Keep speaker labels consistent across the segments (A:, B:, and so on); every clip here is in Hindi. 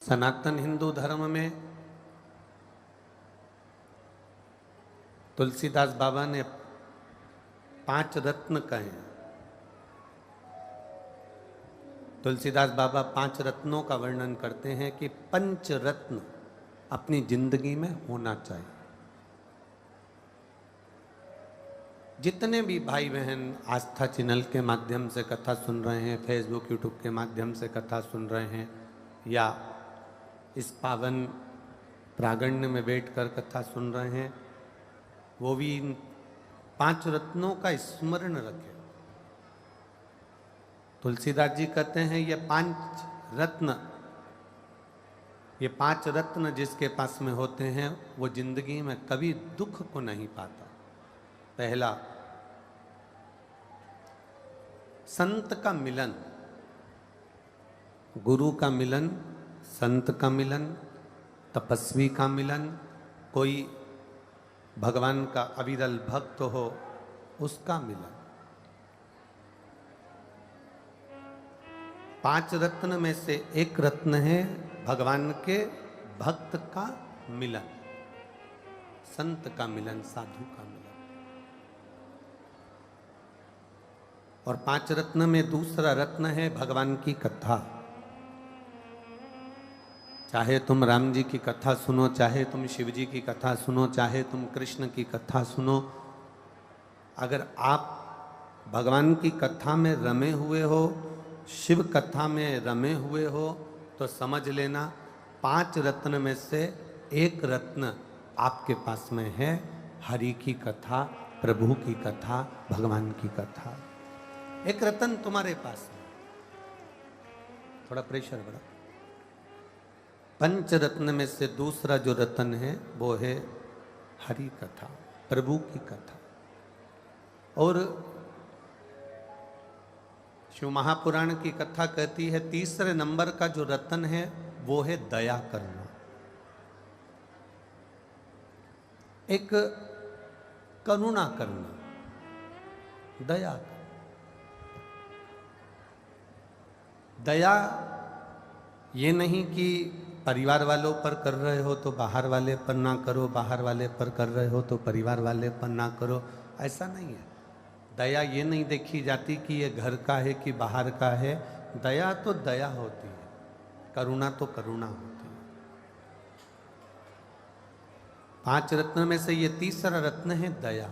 A: सनातन हिंदू धर्म में तुलसीदास बाबा ने 5 रत्न कहे। तुलसीदास बाबा 5 रत्नों का वर्णन करते हैं कि 5 रत्न अपनी जिंदगी में होना चाहिए। जितने भी भाई बहन आस्था चैनल के माध्यम से कथा सुन रहे हैं, फेसबुक यूट्यूब के माध्यम से कथा सुन रहे हैं, या इस पावन प्रांगण में बैठकर कथा सुन रहे हैं, वो भी इन 5 रत्नों का स्मरण रखें। तुलसीदास जी कहते हैं ये 5 रत्न जिसके पास में होते हैं वो जिंदगी में कभी दुख को नहीं पाता। पहला, संत का मिलन, गुरु का मिलन, संत का मिलन, तपस्वी का मिलन, कोई भगवान का अविरल भक्त हो उसका मिलन। 5 रत्न में से एक रत्न है भगवान के भक्त का मिलन, संत का मिलन, साधु का मिलन। और 5 रत्न में दूसरा रत्न है भगवान की कथा। चाहे तुम राम जी की कथा सुनो, चाहे तुम शिव जी की कथा सुनो, चाहे तुम कृष्ण की कथा सुनो, अगर आप भगवान की कथा में रमे हुए हो, शिव कथा में रमे हुए हो, तो समझ लेना 5 रत्न में से एक रत्न आपके पास में है, हरि की कथा, प्रभु की कथा, भगवान की कथा। एक रत्न तुम्हारे पास है। थोड़ा प्रेशर बढ़ा। 5 रत्न में से दूसरा जो रत्न है वो है हरि कथा, प्रभु की कथा। और शिव महापुराण की कथा कहती है तीसरे नंबर का जो रत्न है वो है दया करना। एक करुणा करना, दया करना। दया ये नहीं कि परिवार वालों पर कर रहे हो तो बाहर वाले पर ना करो, बाहर वाले पर कर रहे हो तो परिवार वाले पर ना करो, ऐसा नहीं है। दया ये नहीं देखी जाती कि ये घर का है कि बाहर का है। दया तो दया होती है, करुणा तो करुणा होती है। 5 रत्न में से ये तीसरा रत्न है दया,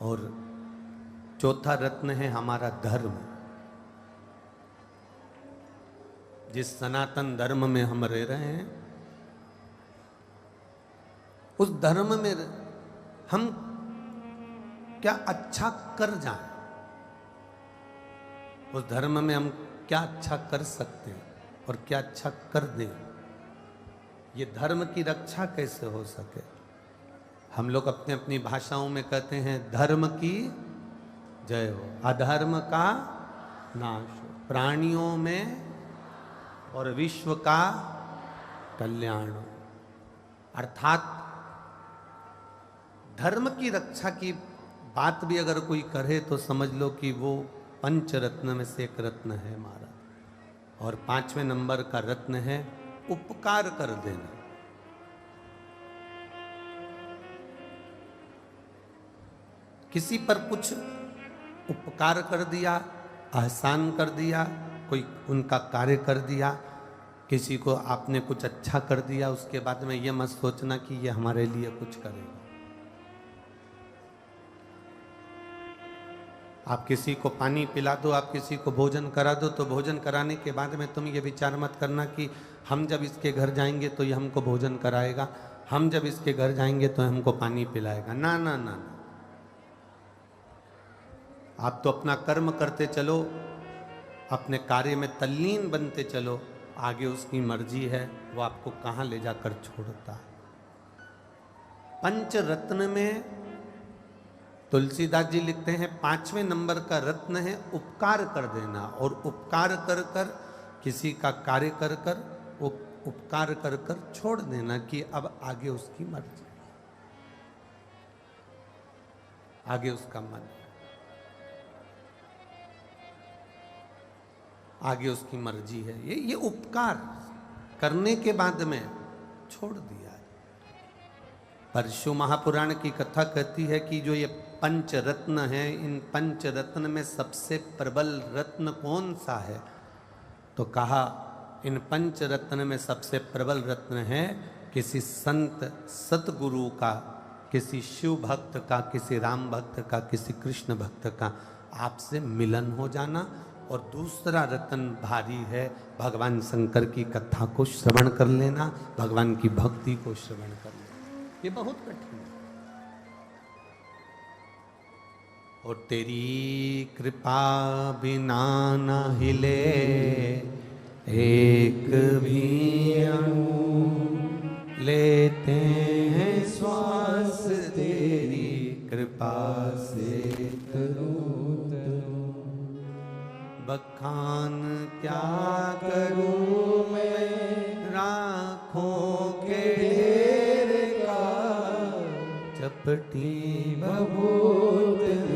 A: और चौथा रत्न है हमारा धर्म। जिस सनातन धर्म में हम रह रहे हैं, उस धर्म में हम क्या अच्छा कर जाएं, उस धर्म में हम क्या अच्छा कर सकते हैं और क्या अच्छा कर दें, ये धर्म की रक्षा कैसे हो सके। हम लोग अपनी अपनी भाषाओं में कहते हैं धर्म की जय हो, अधर्म का नाश हो, प्राणियों में और विश्व का कल्याण। अर्थात धर्म की रक्षा की बात भी अगर कोई करे तो समझ लो कि वो 5 रत्न में से एक रत्न है हमारा। और 5वें नंबर का रत्न है उपकार कर देना। किसी पर कुछ उपकार कर दिया, एहसान कर दिया, कोई उनका कार्य कर दिया, किसी को आपने कुछ अच्छा कर दिया, उसके बाद में ये मत सोचना कि ये हमारे लिए कुछ करेगा। आप किसी को पानी पिला दो, आप किसी को भोजन करा दो, तो भोजन कराने के बाद में तुम ये विचार मत करना कि हम जब इसके घर जाएंगे तो ये हमको भोजन कराएगा, हम जब इसके घर जाएंगे तो हमको पानी पिलाएगा। ना ना ना, आप तो अपना कर्म करते चलो, अपने कार्य में तल्लीन बनते चलो, आगे उसकी मर्जी है वो आपको कहाँ ले जाकर छोड़ता है। 5 रत्न में तुलसीदास जी लिखते हैं 5वें नंबर का रत्न है उपकार कर देना। और उपकार कर कर, किसी का कार्य कर कर, उपकार कर कर छोड़ देना कि अब आगे उसकी मर्जी, आगे उसका मन, आगे उसकी मर्जी है। ये उपकार करने के बाद में छोड़ दिया। परशु महापुराण की कथा कहती है कि जो ये पंच रत्न है, इन पंच रत्न में सबसे प्रबल रत्न कौन सा है? तो कहा इन पंच रत्न में सबसे प्रबल रत्न है किसी संत सतगुरु का, किसी शिव भक्त का, किसी राम भक्त का, किसी कृष्ण भक्त का आपसे मिलन हो जाना। और दूसरा रत्न भारी है भगवान शंकर की कथा को श्रवण कर लेना, भगवान की भक्ति को श्रवण कर लेना। ये बहुत कठिन है। और तेरी कृपा बिना न हिले एक भी अणु, लेते हैं श्वास तेरी कृपा से तरूं तरूं। बखान क्या करूं मैं राखों के ढेर का, चपटी भभूत